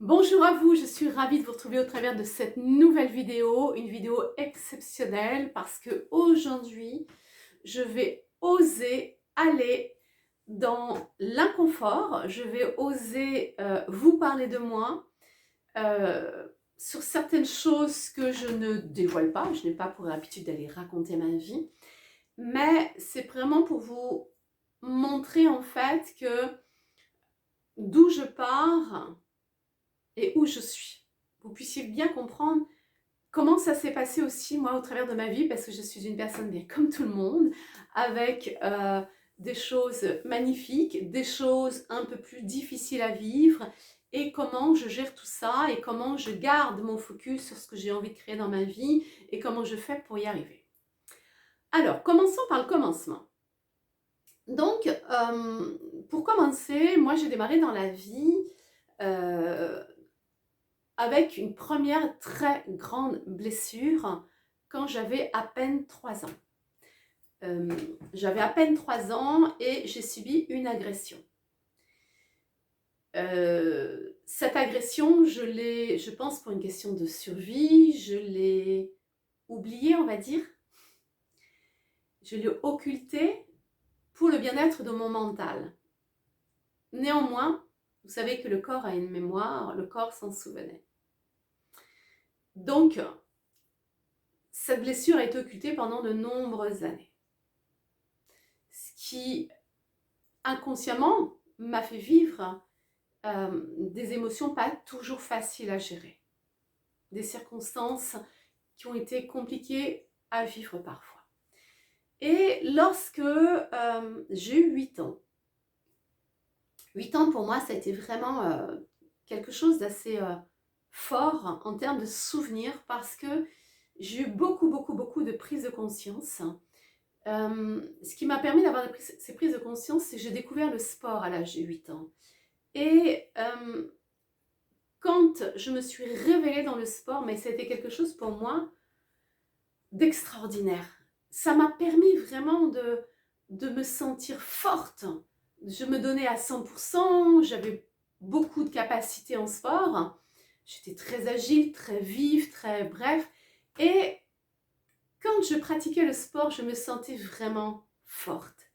Bonjour à vous, je suis ravie de vous retrouver au travers de cette nouvelle vidéo, une vidéo exceptionnelle parce que aujourd'hui, je vais oser aller dans l'inconfort, je vais oser vous parler de moi sur certaines choses que je ne dévoile pas, je n'ai pas pour habitude d'aller raconter ma vie, mais c'est vraiment pour vous montrer en fait que d'où je pars et où je suis. Vous puissiez bien comprendre comment ça s'est passé aussi moi au travers de ma vie, parce que je suis une personne bien comme tout le monde, avec des choses magnifiques, des choses un peu plus difficiles à vivre, et comment je gère tout ça, et comment je garde mon focus sur ce que j'ai envie de créer dans ma vie, et comment je fais pour y arriver. Alors, commençons par le commencement. Donc, pour commencer, moi j'ai démarré dans la vie euh, avec une première très grande blessure quand j'avais à peine 3 ans. J'avais à peine 3 ans et j'ai subi une agression. Cette agression, je pense pour une question de survie, je l'ai oubliée, on va dire. Je l'ai occultée pour le bien-être de mon mental. Néanmoins, vous savez que le corps a une mémoire, le corps s'en souvenait. Donc, cette blessure a été occultée pendant de nombreuses années. Ce qui, inconsciemment, m'a fait vivre des émotions pas toujours faciles à gérer. Des circonstances qui ont été compliquées à vivre parfois. Et lorsque j'ai eu 8 ans, 8 ans pour moi, ça a été vraiment quelque chose d'assez fort en termes de souvenirs parce que j'ai eu beaucoup de prises de conscience. Ce qui m'a permis d'avoir ces prises de conscience, c'est que j'ai découvert le sport à l'âge de 8 ans. Et quand je me suis révélée dans le sport, mais c'était quelque chose pour moi d'extraordinaire. Ça m'a permis vraiment de me sentir forte. Je me donnais à 100%, j'avais beaucoup de capacités en sport. J'étais très agile, très vive, très bref. Et quand je pratiquais le sport, je me sentais vraiment forte.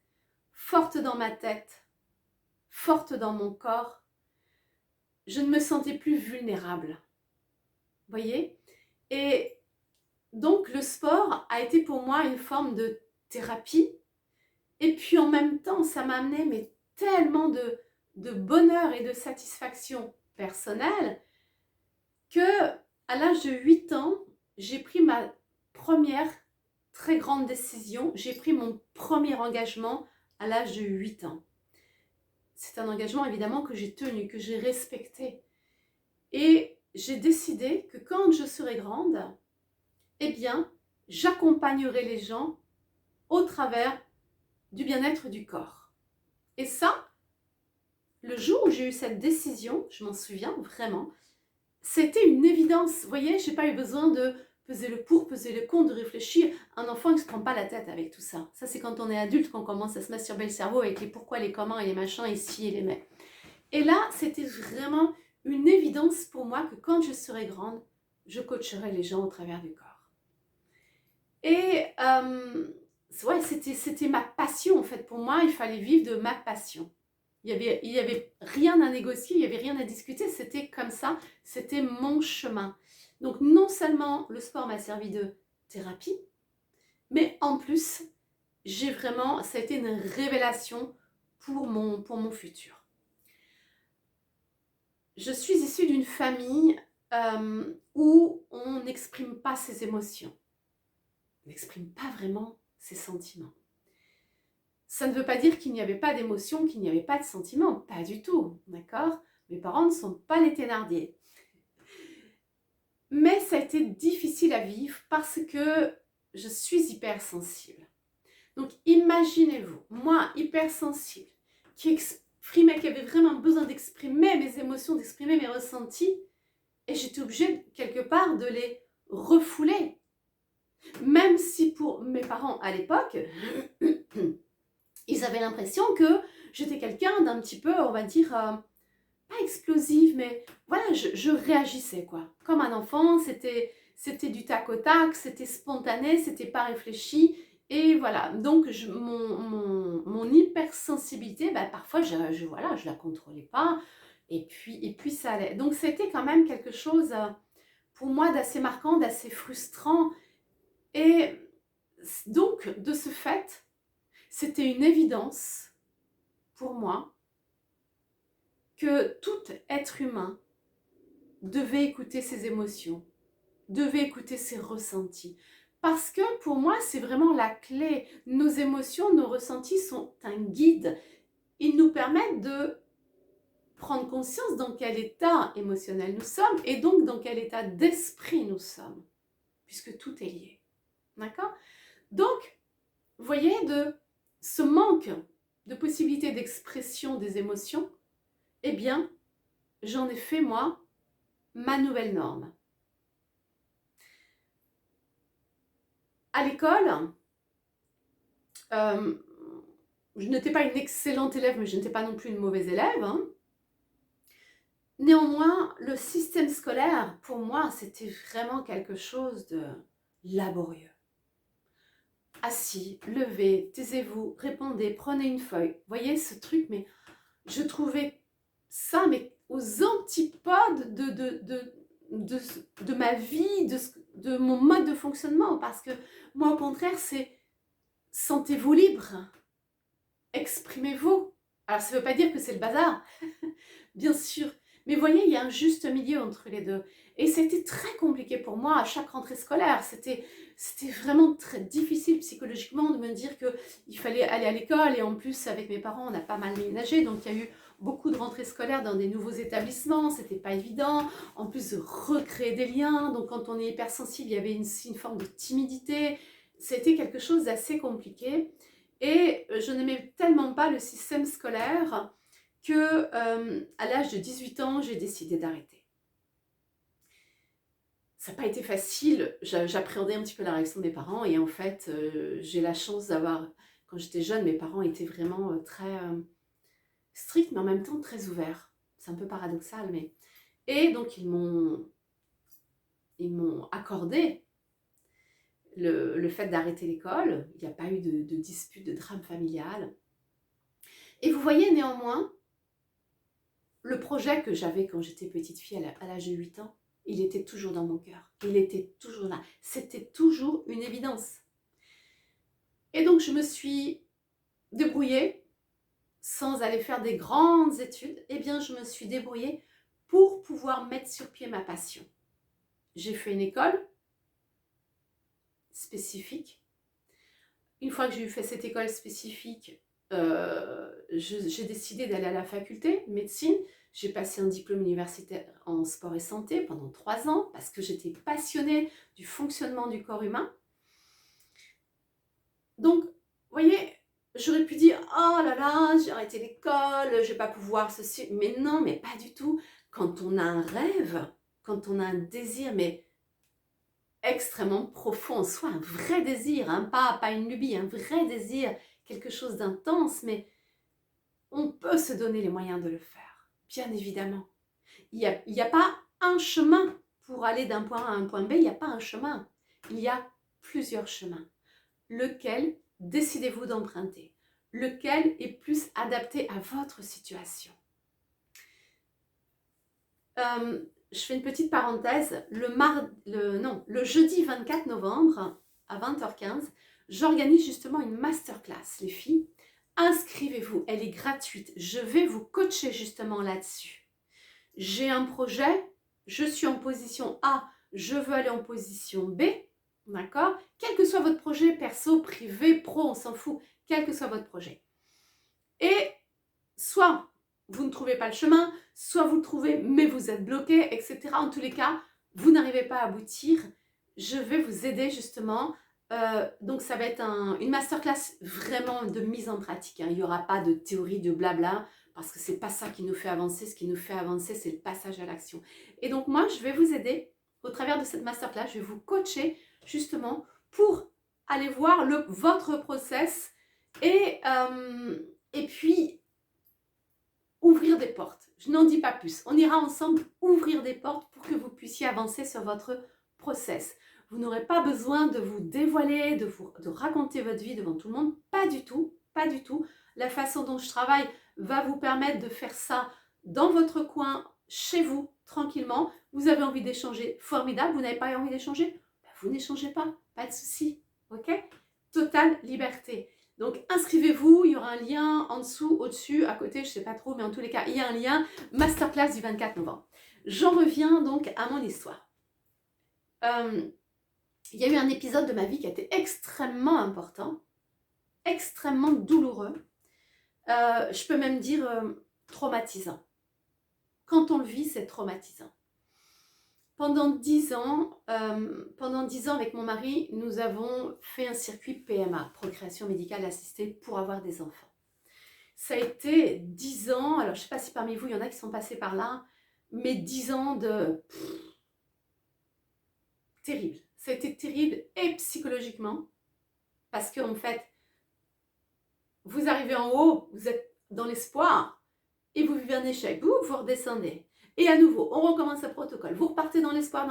Forte dans ma tête, forte dans mon corps. Je ne me sentais plus vulnérable. Vous voyez ? Et donc le sport a été pour moi une forme de thérapie. Et puis en même temps, ça m'a amené mais tellement de bonheur et de satisfaction personnelle que à l'âge de 8 ans, j'ai pris ma première très grande décision. J'ai pris mon premier engagement à l'âge de 8 ans. C'est un engagement évidemment que j'ai tenu, que j'ai respecté. Et j'ai décidé que quand je serai grande, eh bien, j'accompagnerai les gens au travers du bien-être du corps. Et ça, le jour où j'ai eu cette décision, je m'en souviens vraiment, c'était une évidence. Vous voyez, je n'ai pas eu besoin de peser le pour, peser le contre, de réfléchir. Un enfant ne se prend pas la tête avec tout ça. Ça, c'est quand on est adulte qu'on commence à se masturber le cerveau avec les pourquoi, les comment et les machins, et si et les mais. Et là, c'était vraiment une évidence pour moi que quand je serai grande, je coacherai les gens au travers du corps. Et ouais, c'était ma passion en fait. Pour moi, il fallait vivre de ma passion. Il y avait rien à négocier, il n'y avait rien à discuter. C'était comme ça, c'était mon chemin. Donc non seulement le sport m'a servi de thérapie, mais en plus, ça a été une révélation pour mon futur. Je suis issue d'une famille où on n'exprime pas ses émotions. On n'exprime pas vraiment ses sentiments. Ça ne veut pas dire qu'il n'y avait pas d'émotions, qu'il n'y avait pas de sentiments, pas du tout, d'accord ? Mes parents ne sont pas les Thénardier. Mais ça a été difficile à vivre parce que je suis hypersensible. Donc imaginez-vous, moi hypersensible, qui avait vraiment besoin d'exprimer mes émotions, d'exprimer mes ressentis, et j'étais obligée quelque part de les refouler. Même si pour mes parents à l'époque, ils avaient l'impression que j'étais quelqu'un d'un petit peu, on va dire, pas pas explosive, mais voilà, je réagissais quoi. Comme un enfant, c'était du tac au tac, c'était spontané, c'était pas réfléchi. Et voilà, donc mon hypersensibilité, bah, parfois voilà, je la contrôlais pas. Et puis ça allait. Donc c'était quand même quelque chose pour moi d'assez marquant, d'assez frustrant. Et donc de ce fait, c'était une évidence pour moi que tout être humain devait écouter ses émotions, devait écouter ses ressentis. Parce que pour moi, c'est vraiment la clé. Nos émotions, nos ressentis sont un guide. Ils nous permettent de prendre conscience dans quel état émotionnel nous sommes et donc dans quel état d'esprit nous sommes, puisque tout est lié. D'accord? Donc, vous voyez, de ce manque de possibilité d'expression des émotions, eh bien, j'en ai fait, moi, ma nouvelle norme. À l'école, je n'étais pas une excellente élève, mais je n'étais pas non plus une mauvaise élève. Hein. Néanmoins, le système scolaire, pour moi, c'était vraiment quelque chose de laborieux. Assis, levez, taisez-vous, répondez, prenez une feuille. Vous voyez ce truc, mais je trouvais ça mais aux antipodes de ma vie, de mon mode de fonctionnement. Parce que moi, au contraire, c'est sentez-vous libre, exprimez-vous. Alors, ça ne veut pas dire que c'est le bazar, bien sûr. Mais voyez, il y a un juste milieu entre les deux. Et c'était très compliqué pour moi à chaque rentrée scolaire. C'était vraiment très difficile psychologiquement de me dire qu'il fallait aller à l'école. Et en plus, avec mes parents, on a pas mal ménagé. Donc, il y a eu beaucoup de rentrées scolaires dans des nouveaux établissements. C'était pas évident. En plus, de recréer des liens. Donc, quand on est hypersensible, il y avait une forme de timidité. C'était quelque chose d'assez compliqué. Et je n'aimais tellement pas le système scolaire que à l'âge de 18 ans, j'ai décidé d'arrêter. Ça n'a pas été facile, j'appréhendais un petit peu la réaction des parents et en fait, j'ai la chance d'avoir, quand j'étais jeune, mes parents étaient vraiment très stricts, mais en même temps très ouverts. C'est un peu paradoxal, mais... Et donc, ils m'ont accordé le fait d'arrêter l'école. Il n'y a pas eu de dispute, de drame familial. Et vous voyez néanmoins, le projet que j'avais quand j'étais petite fille à l'âge de 8 ans, il était toujours dans mon cœur. Il était toujours là. C'était toujours une évidence. Et donc, je me suis débrouillée, sans aller faire des grandes études, eh bien, je me suis débrouillée pour pouvoir mettre sur pied ma passion. J'ai fait une école spécifique. Une fois que j'ai fait cette école spécifique, j'ai décidé d'aller à la faculté de médecine. J'ai passé un diplôme universitaire en sport et santé pendant 3 ans parce que j'étais passionnée du fonctionnement du corps humain. Donc, vous voyez, j'aurais pu dire « Oh là là, j'ai arrêté l'école, je ne vais pas pouvoir ceci. » Mais non, mais pas du tout. Quand on a un rêve, quand on a un désir, mais extrêmement profond en soi, un vrai désir, hein, pas une lubie, un vrai désir, quelque chose d'intense, mais on peut se donner les moyens de le faire, bien évidemment. Il y a pas un chemin pour aller d'un point A à un point B, il n'y a pas un chemin. Il y a plusieurs chemins. Lequel décidez-vous d'emprunter? Lequel est plus adapté à votre situation? Je fais une petite parenthèse. Le jeudi 24 novembre à 20h15, j'organise justement une masterclass, les filles. Inscrivez-vous, elle est gratuite. Je vais vous coacher justement là-dessus. J'ai un projet, je suis en position A, je veux aller en position B, d'accord? Quel que soit votre projet, perso, privé, pro, on s'en fout, quel que soit votre projet. Et soit vous ne trouvez pas le chemin, soit vous le trouvez, mais vous êtes bloqué, etc. En tous les cas, vous n'arrivez pas à aboutir. Je vais vous aider justement. Donc ça va être une masterclass vraiment de mise en pratique. Hein. Il n'y aura pas de théorie, de blabla, parce que c'est pas ça qui nous fait avancer. Ce qui nous fait avancer, c'est le passage à l'action. Et donc moi, je vais vous aider au travers de cette masterclass. Je vais vous coacher justement pour aller voir votre process et puis ouvrir des portes. Je n'en dis pas plus. On ira ensemble ouvrir des portes pour que vous puissiez avancer sur votre process. Vous n'aurez pas besoin de vous dévoiler, de raconter votre vie devant tout le monde. Pas du tout, pas du tout. La façon dont je travaille va vous permettre de faire ça dans votre coin, chez vous, tranquillement. Vous avez envie d'échanger, formidable. Vous n'avez pas envie d'échanger, ben vous n'échangez pas de souci. Ok? Totale liberté. Donc inscrivez-vous, il y aura un lien en dessous, au-dessus, à côté, je ne sais pas trop, mais en tous les cas, il y a un lien, masterclass du 24 novembre. J'en reviens donc à mon histoire. Il y a eu un épisode de ma vie qui a été extrêmement important, extrêmement douloureux, je peux même dire traumatisant. Quand on le vit, c'est traumatisant. Pendant 10 ans avec mon mari, nous avons fait un circuit PMA, procréation médicale assistée, pour avoir des enfants. Ça a été 10 ans, alors je ne sais pas si parmi vous, il y en a qui sont passés par là, mais 10 ans de... terrible. Ça a été terrible et psychologiquement, parce qu'en fait, vous arrivez en haut, vous êtes dans l'espoir, et vous vivez un échec, vous redescendez. Et à nouveau, on recommence le protocole. Vous repartez dans l'espoir,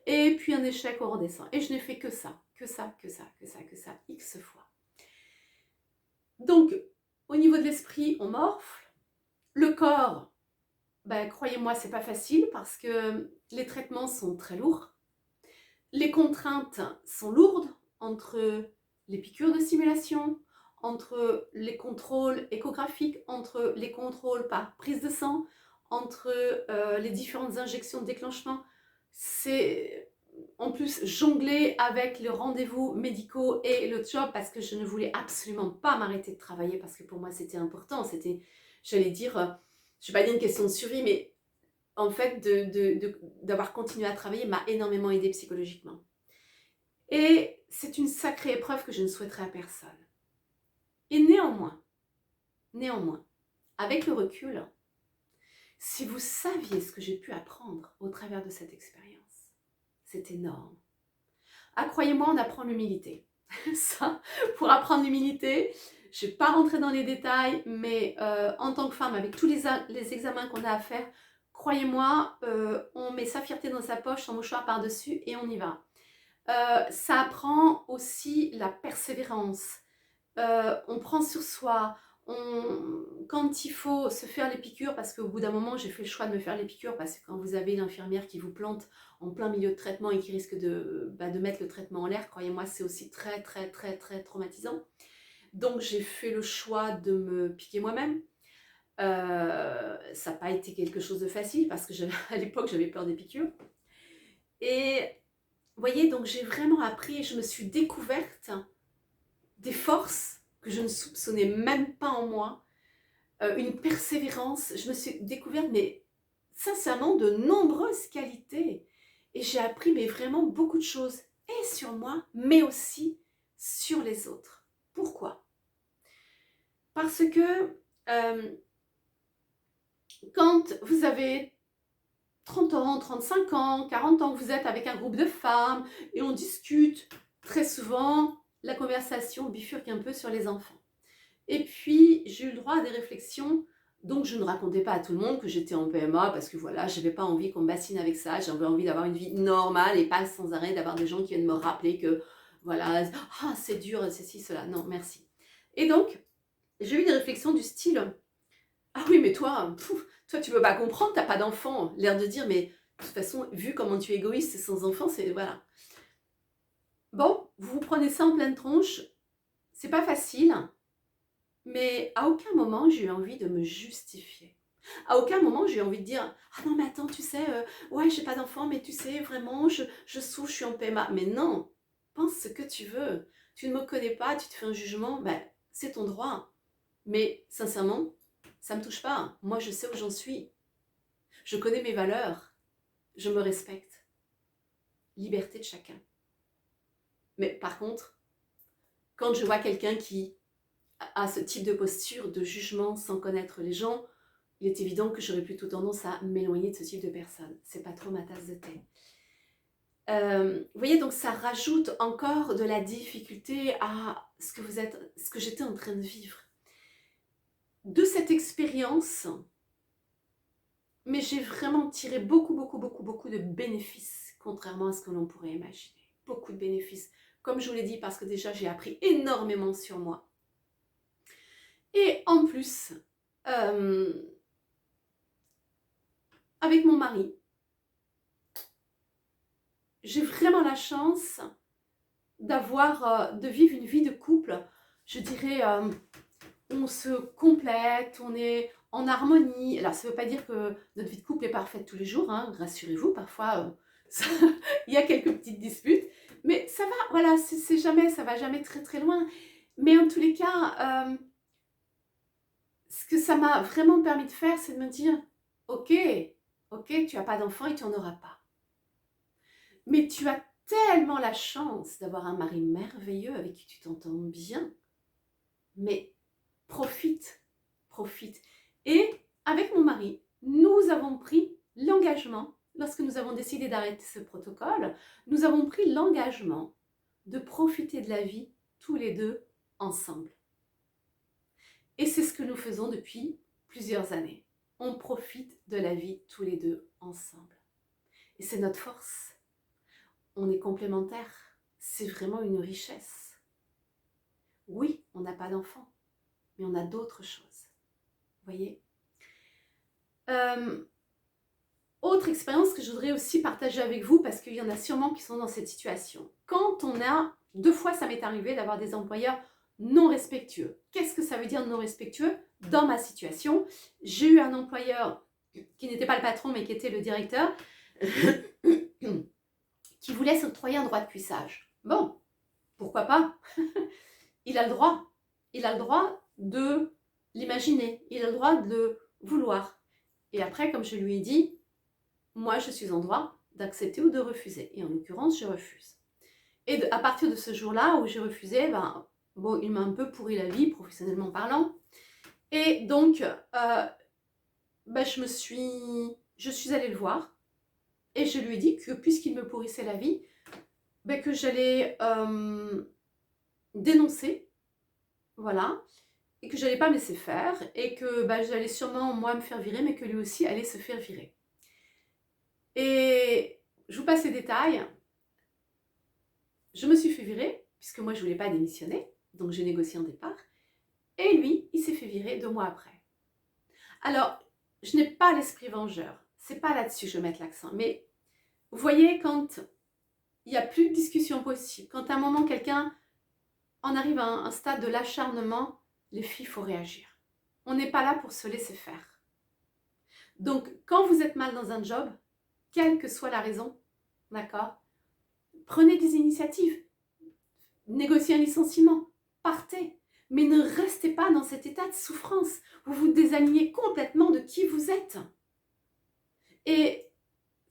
et puis un échec, on redescend. Et je n'ai fait que ça, X fois. Donc, au niveau de l'esprit, on morfle. Le corps, ben, croyez-moi, c'est pas facile parce que les traitements sont très lourds. Les contraintes sont lourdes entre les piqûres de stimulation, entre les contrôles échographiques, entre les contrôles par prise de sang, entre les différentes injections de déclenchement. C'est en plus jongler avec les rendez-vous médicaux et le job parce que je ne voulais absolument pas m'arrêter de travailler parce que pour moi c'était important. C'était, j'allais dire, je ne vais pas dire une question de survie, mais en fait d'avoir continué à travailler m'a énormément aidée psychologiquement. Et c'est une sacrée épreuve que je ne souhaiterais à personne. Et néanmoins, avec le recul, si vous saviez ce que j'ai pu apprendre au travers de cette expérience, c'est énorme. Ah, croyez-moi, on apprend l'humilité. Ça, pour apprendre l'humilité, je ne vais pas rentrer dans les détails, mais en tant que femme, avec tous les examens qu'on a à faire, croyez-moi, on met sa fierté dans sa poche, son mouchoir par-dessus et on y va. Ça apprend aussi la persévérance. On prend sur soi. Quand il faut se faire les piqûres, parce qu'au bout d'un moment, j'ai fait le choix de me faire les piqûres, parce que quand vous avez l'infirmière qui vous plante en plein milieu de traitement et qui risque de mettre le traitement en l'air, croyez-moi, c'est aussi très, très, très, très traumatisant. Donc, j'ai fait le choix de me piquer moi-même. Ça n'a pas été quelque chose de facile, parce que à l'époque, j'avais peur des piqûres. Et vous voyez, donc j'ai vraiment appris et je me suis découverte des forces que je ne soupçonnais même pas en moi, une persévérance. Je me suis découverte, mais sincèrement, de nombreuses qualités. Et j'ai appris mais vraiment beaucoup de choses, et sur moi, mais aussi sur les autres. Pourquoi? Parce que quand vous avez 30 ans, 35 ans, 40 ans, que vous êtes avec un groupe de femmes et on discute, très souvent, la conversation bifurque un peu sur les enfants. Et puis, j'ai eu le droit à des réflexions, donc je ne racontais pas à tout le monde que j'étais en PMA parce que voilà, je n'avais pas envie qu'on me bassine avec ça, j'avais envie d'avoir une vie normale et pas sans arrêt d'avoir des gens qui viennent me rappeler que voilà, ah, c'est dur, c'est ci, cela, non, merci. Et donc, j'ai eu des réflexions du style, ah oui, mais toi, tu peux pas comprendre, t'as pas d'enfant. L'air de dire, mais de toute façon, vu comment tu es égoïste sans enfant, c'est voilà. Bon, vous vous prenez ça en pleine tronche, c'est pas facile, mais à aucun moment j'ai eu envie de me justifier. À aucun moment j'ai eu envie de dire, ah non mais attends, tu sais, ouais j'ai pas d'enfant, mais tu sais, vraiment, je souffre, je suis en PMA. Mais non, pense ce que tu veux. Tu ne me connais pas, tu te fais un jugement, ben, c'est ton droit. Mais sincèrement, ça ne me touche pas. Moi, je sais où j'en suis. Je connais mes valeurs. Je me respecte. Liberté de chacun. Mais par contre, quand je vois quelqu'un qui a ce type de posture, de jugement sans connaître les gens, il est évident que j'aurais plutôt tendance à m'éloigner de ce type de personne. C'est pas trop ma tasse de thé. Vous voyez, donc ça rajoute encore de la difficulté à ce que j'étais en train de vivre. De cette expérience, mais j'ai vraiment tiré beaucoup, beaucoup, beaucoup, beaucoup de bénéfices, contrairement à ce que l'on pourrait imaginer. Beaucoup de bénéfices. Comme je vous l'ai dit, parce que déjà, j'ai appris énormément sur moi. Et en plus, avec mon mari, j'ai vraiment la chance de vivre une vie de couple, je dirais, on se complète, on est en harmonie. Alors, ça ne veut pas dire que notre vie de couple est parfaite tous les jours, hein, rassurez-vous, parfois, il y a quelques petites disputes, mais ça va, voilà, ça va jamais très très loin. Mais en tous les cas, ce que ça m'a vraiment permis de faire, c'est de me dire, ok, tu n'as pas d'enfant et tu n'en auras pas. Mais tu as tellement la chance d'avoir un mari merveilleux avec qui tu t'entends bien. Mais profite. Et avec mon mari, nous avons pris l'engagement, lorsque nous avons décidé d'arrêter ce protocole, nous avons pris l'engagement de profiter de la vie tous les deux ensemble. Et c'est ce que nous faisons depuis plusieurs années. On profite de la vie tous les deux ensemble. Et c'est notre force. On est complémentaires. C'est vraiment une richesse. Oui, on n'a pas d'enfants, mais on a d'autres choses. Vous voyez ? Autre expérience que je voudrais aussi partager avec vous, parce qu'il y en a sûrement qui sont dans cette situation. Quand on a, 2 fois ça m'est arrivé d'avoir des employeurs non respectueux. Qu'est-ce que ça veut dire non respectueux ? Dans ma situation, j'ai eu un employeur qui n'était pas le patron, mais qui était le directeur, qui voulait s'octroyer un droit de cuissage. Bon, pourquoi pas ? Il a le droit. Il a le droit de l'imaginer. Il a le droit de le vouloir. Et après, comme je lui ai dit, moi, je suis en droit d'accepter ou de refuser. Et en l'occurrence, je refuse. Et à partir de ce jour-là où j'ai refusé, bon, il m'a un peu pourri la vie, professionnellement parlant. Et donc, je suis allée le voir. Et je lui ai dit que puisqu'il me pourrissait la vie, que j'allais dénoncer. Voilà. Et que je n'allais pas me laisser faire. Et que j'allais sûrement, moi, me faire virer, mais que lui aussi allait se faire virer. Et je vous passe les détails. Je me suis fait virer, puisque moi je ne voulais pas démissionner, donc j'ai négocié un départ. Et lui, il s'est fait virer 2 mois après. Alors, je n'ai pas l'esprit vengeur. C'est pas là-dessus que je vais mettre l'accent. Mais vous voyez, quand il n'y a plus de discussion possible, quand à un moment quelqu'un en arrive à un stade de l'acharnement, les filles, il faut réagir. On n'est pas là pour se laisser faire. Donc, quand vous êtes mal dans un job, quelle que soit la raison, d'accord ? Prenez des initiatives, négociez un licenciement, partez, mais ne restez pas dans cet état de souffrance. Vous vous désalignez complètement de qui vous êtes. Et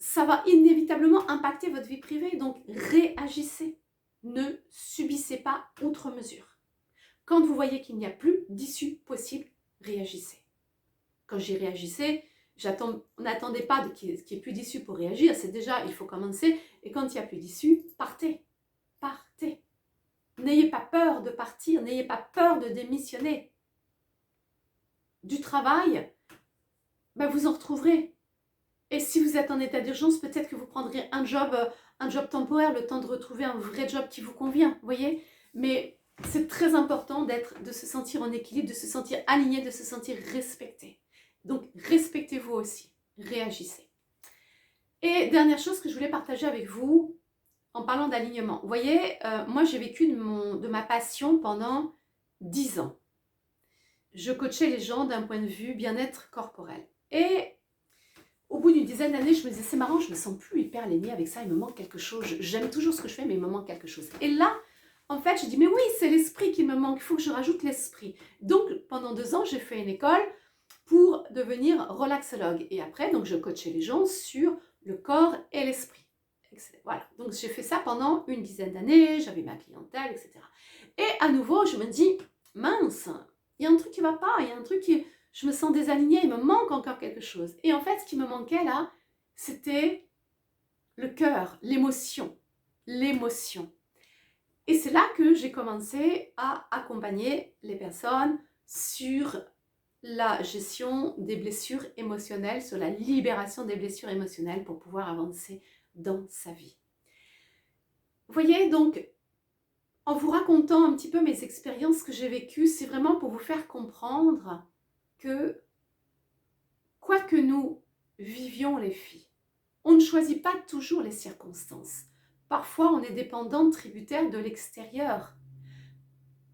ça va inévitablement impacter votre vie privée, donc réagissez. Ne subissez pas outre mesure. Quand vous voyez qu'il n'y a plus d'issue possible, réagissez. Quand j'y réagissais, on n'attendait pas qu'il n'y ait plus d'issue pour réagir, c'est déjà, il faut commencer, et quand il n'y a plus d'issue, partez. N'ayez pas peur de partir, n'ayez pas peur de démissionner. Du travail, vous en retrouverez. Et si vous êtes en état d'urgence, peut-être que vous prendrez un job temporaire, le temps de retrouver un vrai job qui vous convient, vous voyez. Mais c'est très important de se sentir en équilibre, de se sentir aligné, de se sentir respecté. Donc, respectez-vous aussi, réagissez. Et dernière chose que je voulais partager avec vous, en parlant d'alignement. Vous voyez, moi j'ai vécu de ma passion pendant 10 ans. Je coachais les gens d'un point de vue bien-être corporel. Et au bout d'une dizaine d'années, je me disais, c'est marrant, je me sens plus hyper alignée avec ça, il me manque quelque chose. J'aime toujours ce que je fais, mais il me manque quelque chose. Et là, en fait, je dis, mais oui, c'est l'esprit qui me manque, il faut que je rajoute l'esprit. Donc, pendant 2 ans, j'ai fait une école pour devenir relaxologue. Et après, donc, je coachais les gens sur le corps et l'esprit. Voilà, donc j'ai fait ça pendant une dizaine d'années, j'avais ma clientèle, etc. Et à nouveau, je me dis, mince, il y a un truc qui ne va pas, il y a un truc qui... Je me sens désalignée, il me manque encore quelque chose. Et en fait, ce qui me manquait là, c'était le cœur, l'émotion. L'émotion. Et c'est là que j'ai commencé à accompagner les personnes sur la gestion des blessures émotionnelles, sur la libération des blessures émotionnelles pour pouvoir avancer dans sa vie. Vous voyez, donc, en vous racontant un petit peu mes expériences que j'ai vécues, c'est vraiment pour vous faire comprendre que, quoi que nous vivions les filles, on ne choisit pas toujours les circonstances. Parfois, on est dépendant, tributaire de l'extérieur.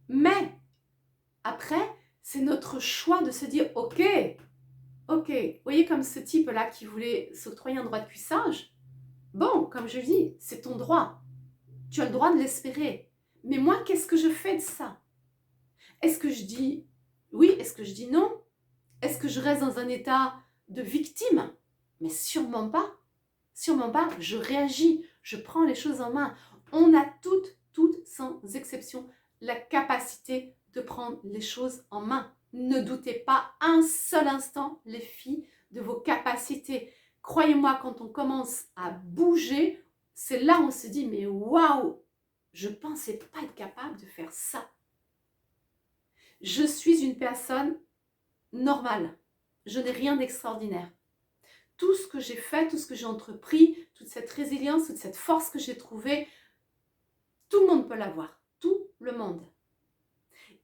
Mais, après, c'est notre choix de se dire, ok, vous voyez comme ce type-là qui voulait s'octroyer un droit de cuissage. Bon, comme je dis, c'est ton droit. Tu as le droit de l'espérer. Mais moi, qu'est-ce que je fais de ça? Est-ce que je dis oui? Est-ce que je dis non? Est-ce que je reste dans un état de victime? Mais sûrement pas. Sûrement pas. Je réagis. Je prends les choses en main. On a toutes sans exception, la capacité de prendre les choses en main. Ne doutez pas un seul instant, les filles, de vos capacités. Croyez-moi, quand on commence à bouger, c'est là où on se dit, mais waouh, je ne pensais pas être capable de faire ça. Je suis une personne normale. Je n'ai rien d'extraordinaire. Tout ce que j'ai fait, tout ce que j'ai entrepris, toute cette résilience, toute cette force que j'ai trouvée, tout le monde peut l'avoir. Tout le monde.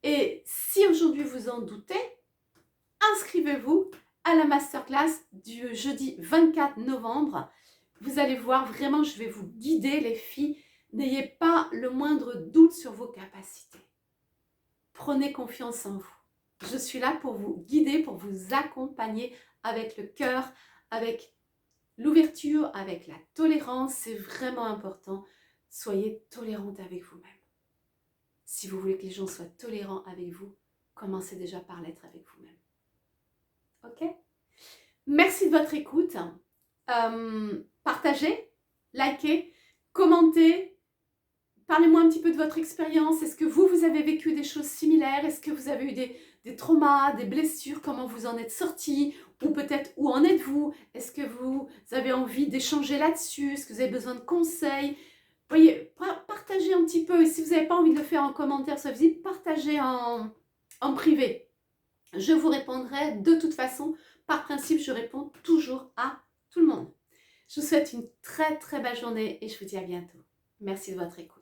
Et si aujourd'hui vous en doutez, inscrivez-vous à la masterclass du jeudi 24 novembre. Vous allez voir, vraiment, je vais vous guider, les filles. N'ayez pas le moindre doute sur vos capacités. Prenez confiance en vous. Je suis là pour vous guider, pour vous accompagner avec le cœur, avec l'ouverture, avec la tolérance. C'est vraiment important. Soyez tolérante avec vous-même. Si vous voulez que les gens soient tolérants avec vous, commencez déjà par l'être avec vous-même. Ok? Merci de votre écoute. Partagez, likez, commentez. Parlez-moi un petit peu de votre expérience. Est-ce que vous avez vécu des choses similaires? Est-ce que vous avez eu des traumas, des blessures? Comment vous en êtes sortis? Ou peut-être où en êtes-vous? Est-ce que vous avez envie d'échanger là-dessus? Est-ce que vous avez besoin de conseils? Voyez, partagez un petit peu. Et si vous n'avez pas envie de le faire en commentaire sur la visite, partagez en privé. Je vous répondrai de toute façon. Par principe, je réponds toujours à tout le monde. Je vous souhaite une très belle journée et je vous dis à bientôt. Merci de votre écoute.